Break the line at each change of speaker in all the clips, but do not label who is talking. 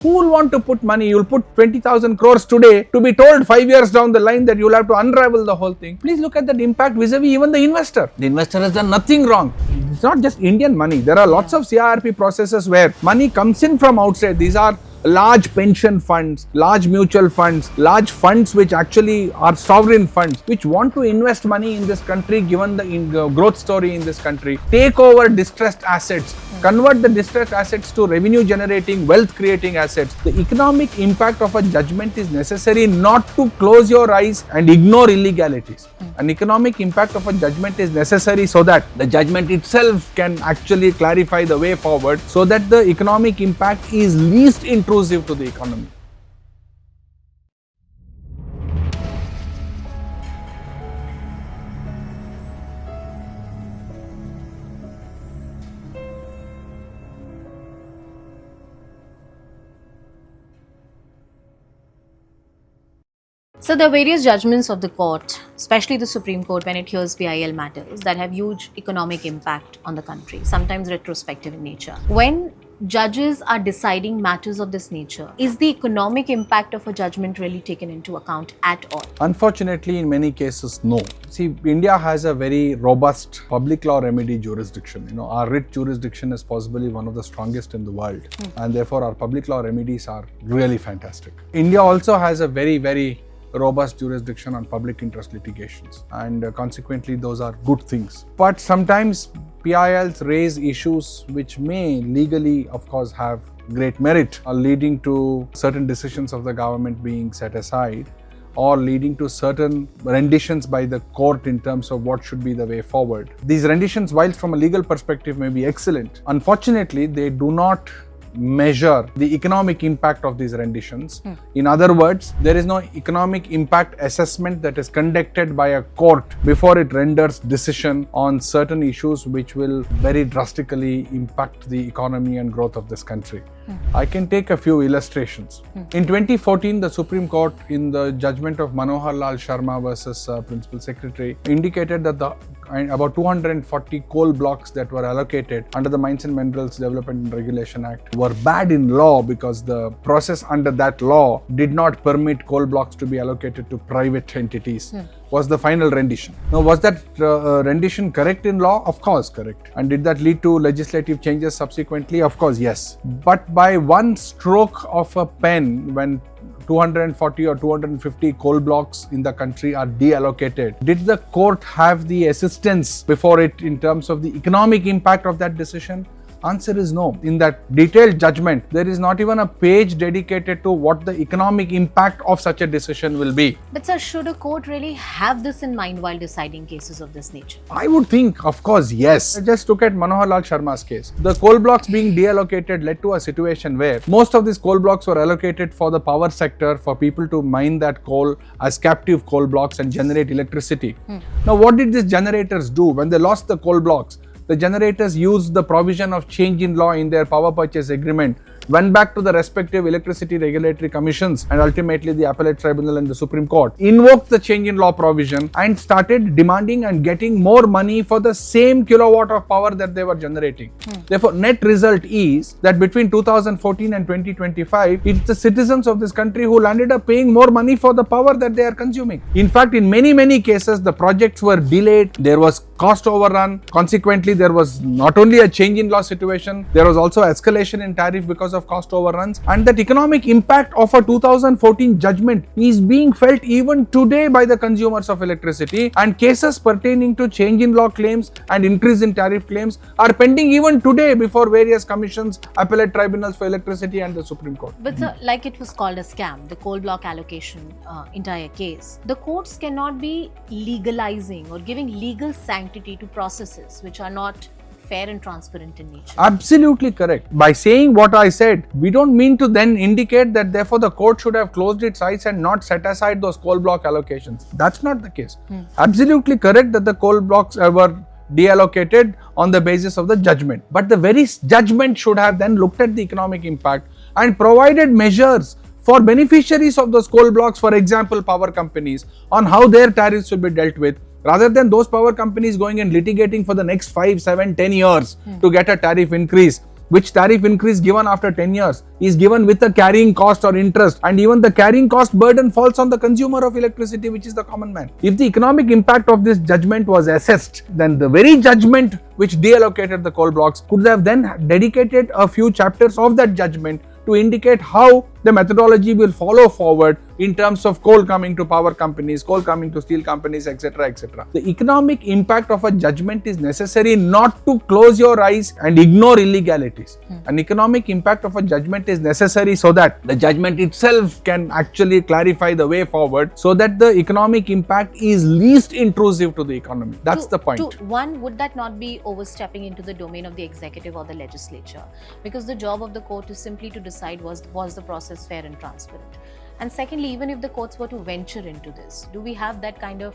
Who will want to put money? You'll put 20,000 crores today to be told 5 years down the line that you'll have to unravel the whole thing. Please look at that impact vis-a-vis even the investor. The investor has done nothing wrong. It's not just Indian money. There are lots of CIRP processes where money comes in from outside. These are large pension funds, large mutual funds, large funds which actually are sovereign funds, which want to invest money in this country given the growth story in this country, take over distressed assets, convert the distressed assets to revenue generating, wealth creating assets. The economic impact of a judgment is necessary not to close your eyes and ignore illegalities. An economic impact of a judgment is necessary so that the judgment itself can actually clarify the way forward, so that the economic impact is least intrusive to the economy.
So there are various judgments of the court, especially the Supreme Court when it hears PIL matters, that have huge economic impact on the country, sometimes retrospective in nature. When judges are deciding matters of this nature, is the economic impact of a judgment really taken into account at all?
Unfortunately, in many cases, no. See, India has a very robust public law remedy jurisdiction. Our writ jurisdiction is possibly one of the strongest in the world, and therefore our public law remedies are really fantastic. India also has a very, very robust jurisdiction on public interest litigations, and consequently those are good things. But sometimes PILs raise issues which may legally, of course, have great merit, leading to certain decisions of the government being set aside, or leading to certain renditions by the court in terms of what should be the way forward. These renditions, whilst from a legal perspective may be excellent, unfortunately they do not measure the economic impact of these renditions. In other words, there is no economic impact assessment that is conducted by a court before it renders decision on certain issues which will very drastically impact the economy and growth of this country. I can take a few illustrations. In 2014, the Supreme Court, in the judgment of Manohar Lal Sharma versus Principal Secretary, indicated that about 240 coal blocks that were allocated under the Mines and Minerals Development and Regulation Act were bad in law because the process under that law did not permit coal blocks to be allocated to private entities. Was the final rendition. Now, was that rendition correct in law? Of course, correct. And did that lead to legislative changes subsequently? Of course, yes. But by one stroke of a pen, when 240 or 250 coal blocks in the country are de-allocated, did the court have the assistance before it in terms of the economic impact of that decision? Answer is no. In that detailed judgment, there is not even a page dedicated to what the economic impact of such a decision will be.
But sir, should a court really have this in mind while deciding cases of this nature?
I would think, of course, yes. Just look at Manohar Lal Sharma's case. The coal blocks being de-allocated led to a situation where most of these coal blocks were allocated for the power sector, for people to mine that coal as captive coal blocks and generate electricity. Now, what did these generators do when they lost the coal blocks? The generators used the provision of change in law in their power purchase agreement, went back to the respective electricity regulatory commissions and ultimately the appellate tribunal and the Supreme Court, invoked the change in law provision and started demanding and getting more money for the same kilowatt of power that they were generating. Therefore, net result is that between 2014 and 2025, it's the citizens of this country who landed up paying more money for the power that they are consuming. In fact, in many cases, the projects were delayed, there was cost overrun, consequently there was not only a change in law situation, there was also escalation in tariff because of cost overruns, and that economic impact of a 2014 judgment is being felt even today by the consumers of electricity, and cases pertaining to change in law claims and increase in tariff claims are pending even today before various commissions, appellate tribunals for electricity and the Supreme Court.
But sir, like it was called a scam, the coal block allocation entire case, the courts cannot be legalizing or giving legal sanctity to processes which are not fair and transparent in nature.
Absolutely correct. By saying what I said, we don't mean to then indicate that therefore the court should have closed its eyes and not set aside those coal block allocations. That's not the case. Absolutely correct that the coal blocks were de-allocated on the basis of the judgment. But the very judgment should have then looked at the economic impact and provided measures for beneficiaries of those coal blocks, for example, power companies, on how their tariffs will be dealt with, rather than those power companies going and litigating for the next 5, 7, 10 years to get a tariff increase. which tariff increase given after 10 years is given with a carrying cost or interest, and even the carrying cost burden falls on the consumer of electricity, which is the common man. If the economic impact of this judgment was assessed, then the very judgment which de-allocated the coal blocks could have then dedicated a few chapters of that judgment to indicate how the methodology will follow forward in terms of coal coming to power companies, coal coming to steel companies, etc., etc. The economic impact of a judgment is necessary not to close your eyes and ignore illegalities. An economic impact of a judgment is necessary so that the judgment itself can actually clarify the way forward, so that the economic impact is least intrusive to the economy. That's the point.
One, would that not be overstepping into the domain of the executive or the legislature? Because the job of the court is simply to decide was the process fair and transparent. And secondly, even if the courts were to venture into this, do we have that kind of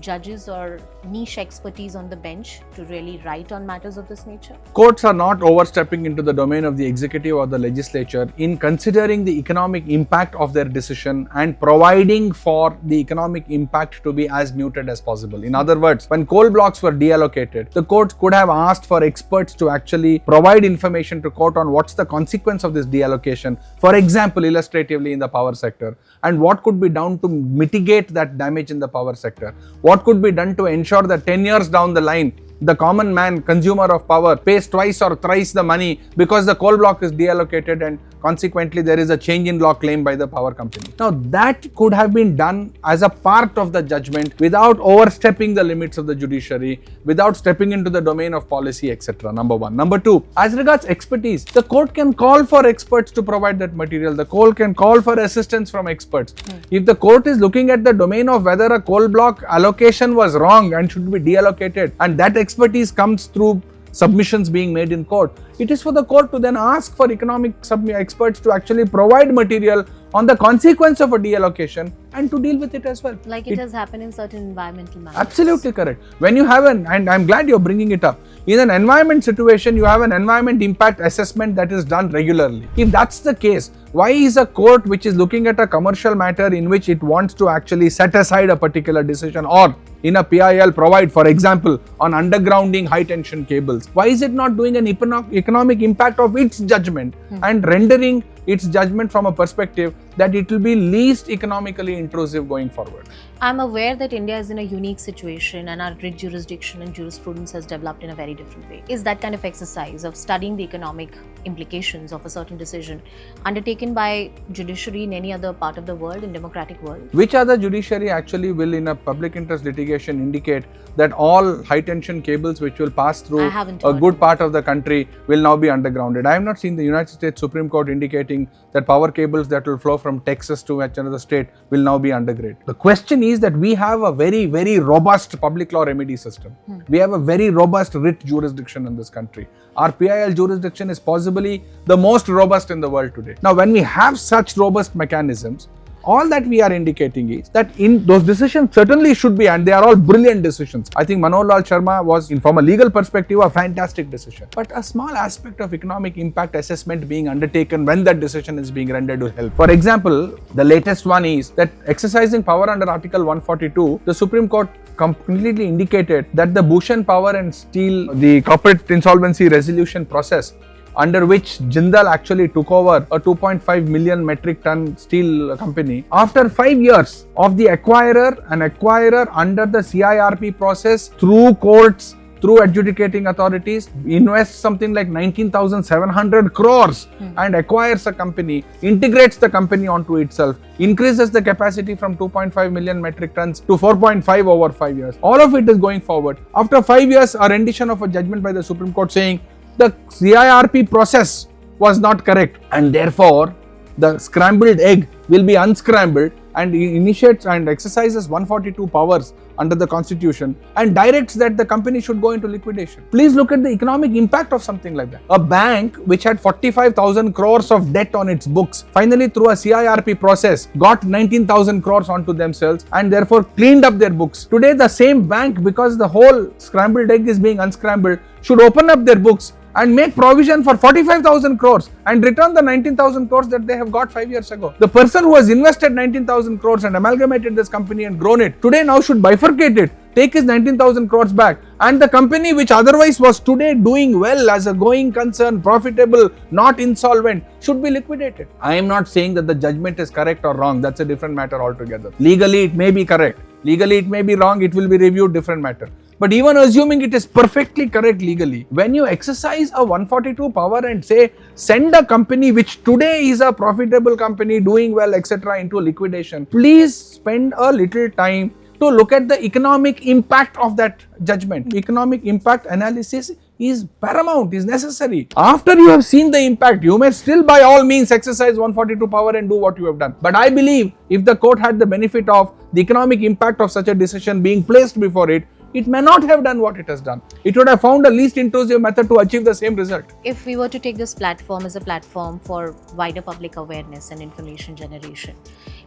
judges or niche expertise on the bench to really write on matters of this nature?
Courts are not overstepping into the domain of the executive or the legislature in considering the economic impact of their decision and providing for the economic impact to be as muted as possible. In other words, when coal blocks were deallocated, the courts could have asked for experts to actually provide information to court on what's the consequence of this deallocation, for example, illustratively in the power sector, and what could be done to mitigate that damage in the power sector. What could be done to ensure that 10 years down the line, the common man, consumer of power, pays twice or thrice the money because the coal block is deallocated and consequently there is a change in law claim by the power company. Now that could have been done as a part of the judgment without overstepping the limits of the judiciary, without stepping into the domain of policy, etc. Number one. Number two, as regards expertise, the court can call for experts to provide that material. The court can call for assistance from experts. If the court is looking at the domain of whether a coal block allocation was wrong and should be deallocated, and that expertise comes through submissions being made in court, it is for the court to then ask for economic experts to actually provide material on the consequence of a deallocation and to deal with it as well.
Like it has happened in certain environmental matters.
Absolutely correct. When you have and I'm glad you're bringing it up, in an environment situation, you have an environment impact assessment that is done regularly. If that's the case, why is a court which is looking at a commercial matter in which it wants to actually set aside a particular decision, or in a PIL provide, for example, on undergrounding high tension cables, why is it not doing an economic impact of its judgment and rendering its judgment from a perspective that it will be least economically intrusive going forward?
I'm aware that India is in a unique situation and our writ jurisdiction and jurisprudence has developed in a very different way. Is that kind of exercise of studying the economic implications of a certain decision undertaken by judiciary in any other part of the world, in democratic world?
Which other judiciary actually will, in a public interest litigation, indicate that all high tension cables which will pass through a good part of the country will now be undergrounded? I have not seen the United States Supreme Court indicating that power cables that will flow from Texas to another state will now be underground. The question is that we have a very, very robust public law remedy system. We have a very robust writ jurisdiction in this country. Our PIL jurisdiction is possibly the most robust in the world today. Now, when we have such robust mechanisms, all that we are indicating is that in those decisions certainly should be, and they are all brilliant decisions. I think Manohar Lal Sharma was, from a legal perspective, a fantastic decision. But a small aspect of economic impact assessment being undertaken when that decision is being rendered will help. For example, the latest one is that exercising power under Article 142, the Supreme Court completely indicated that the Bhushan Power and Steel, the corporate insolvency resolution process, under which Jindal actually took over a 2.5 million metric ton steel company. After 5 years of the acquirer under the CIRP process, through courts, through adjudicating authorities, invests something like 19,700 crores and acquires a company, integrates the company onto itself, increases the capacity from 2.5 million metric tons to 4.5 over 5 years. All of it is going forward. After 5 years, a rendition of a judgment by the Supreme Court saying the CIRP process was not correct and therefore the scrambled egg will be unscrambled, and initiates and exercises 142 powers under the constitution and directs that the company should go into liquidation. Please look at the economic impact of something like that. A bank which had 45,000 crores of debt on its books, finally through a CIRP process got 19,000 crores onto themselves and therefore cleaned up their books. Today the same bank, because the whole scrambled egg is being unscrambled, should open up their books and make provision for 45,000 crores and return the 19,000 crores that they have got 5 years ago. The person who has invested 19,000 crores and amalgamated this company and grown it, today now should bifurcate it, take his 19,000 crores back, and the company which otherwise was today doing well as a going concern, profitable, not insolvent, should be liquidated. I am not saying that the judgment is correct or wrong. That's a different matter altogether. Legally, it may be correct. Legally, it may be wrong. It will be reviewed, different matter. But even assuming it is perfectly correct legally, when you exercise a 142 power and say, send a company which today is a profitable company, doing well, etc., into liquidation, please spend a little time to look at the economic impact of that judgment. Economic impact analysis is paramount, is necessary. After you have seen the impact, you may still by all means exercise 142 power and do what you have done. But I believe if the court had the benefit of the economic impact of such a decision being placed before it, it may not have done what it has done. It would have found a least intrusive method to achieve the same result.
If we were to take this platform as a platform for wider public awareness and information generation,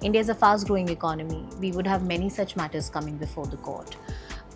India is a fast-growing economy. We would have many such matters coming before the court.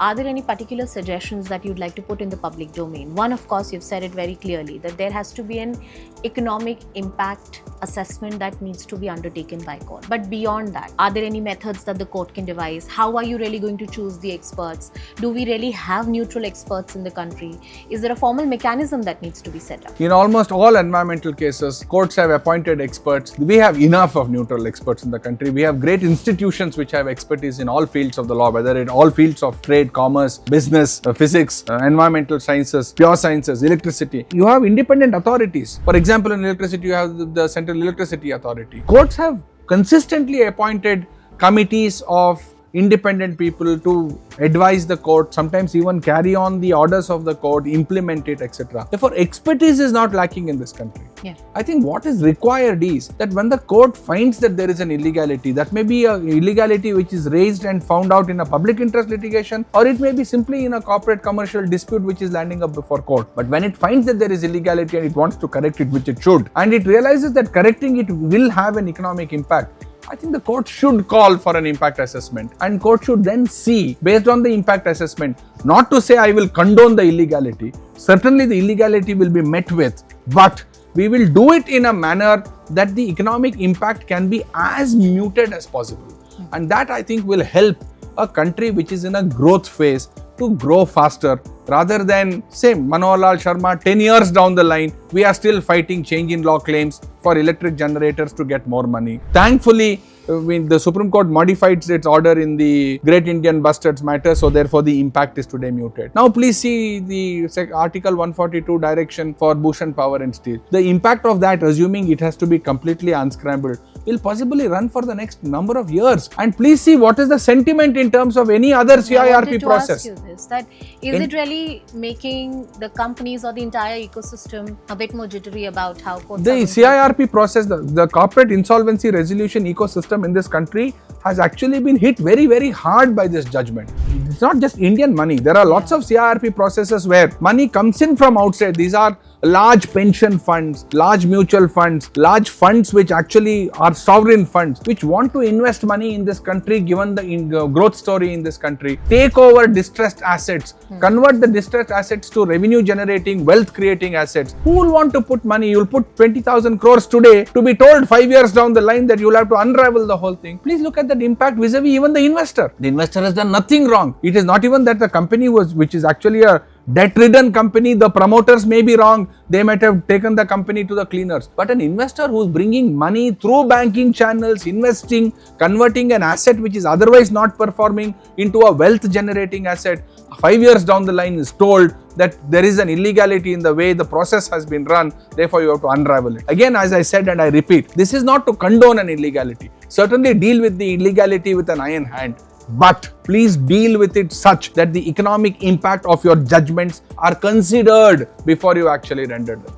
Are there any particular suggestions that you'd like to put in the public domain? One, of course, you've said it very clearly, that there has to be an economic impact assessment that needs to be undertaken by court. But beyond that, are there any methods that the court can devise? How are you really going to choose the experts? Do we really have neutral experts in the country? Is there a formal mechanism that needs to be set up?
In almost all environmental cases, courts have appointed experts. We have enough of neutral experts in the country. We have great institutions which have expertise in all fields of the law, whether in all fields of trade, commerce, business, physics, environmental sciences, pure sciences, electricity. You have independent authorities. For example, in electricity, you have the Central Electricity Authority. Courts have consistently appointed committees of independent people to advise the court, sometimes even carry on the orders of the court, implement it, etc. Therefore, expertise is not lacking in this country.
Yeah.
I think what is required is that when the court finds that there is an illegality, that may be an illegality which is raised and found out in a public interest litigation, or it may be simply in a corporate commercial dispute which is landing up before court. But when it finds that there is illegality and it wants to correct it, which it should, and it realizes that correcting it will have an economic impact, I think the court should call for an impact assessment, and court should then see, based on the impact assessment, not to say I will condone the illegality. Certainly the illegality will be met with, but we will do it in a manner that the economic impact can be as muted as possible. And that, I think, will help a country which is in a growth phase to grow faster, rather than, say, Manohar Lal Sharma, 10 years down the line, we are still fighting change in law claims for electric generators to get more money. Thankfully, when the Supreme Court modified its order in the Great Indian Bustards matter, so therefore the impact is today muted. Now please see the Article 142 direction for Bhushan Power and Steel. The impact of that, assuming it has to be completely unscrambled, will possibly run for the next number of years. And please see what is the sentiment in terms of any other CIRP process.
I wanted to ask you this, that is it really making the companies or the entire ecosystem a bit more jittery about how courts
the CIRP process, the corporate insolvency resolution ecosystem in this country has actually been hit very, very hard by this judgment. It's not just Indian money. There are lots of CIRP processes where money comes in from outside. These are large pension funds, large mutual funds, large funds which actually are sovereign funds, which want to invest money in this country given the growth story in this country, take over distressed assets, convert the distressed assets to revenue generating, wealth creating assets. Who will want to put money? You'll put 20,000 crores today to be told 5 years down the line that you'll have to unravel the whole thing. Please look at that impact vis-a-vis even the investor. The investor has done nothing wrong. It is not even that the company which is actually a debt-ridden company, the promoters may be wrong, they might have taken the company to the cleaners. But an investor who's bringing money through banking channels, investing, converting an asset which is otherwise not performing into a wealth-generating asset, 5 years down the line is told that there is an illegality in the way the process has been run, therefore you have to unravel it. Again, as I said and I repeat, this is not to condone an illegality. Certainly deal with the illegality with an iron hand. But please deal with it such that the economic impact of your judgments are considered before you actually render them.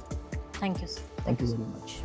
Thank you, sir.
Thank you very much.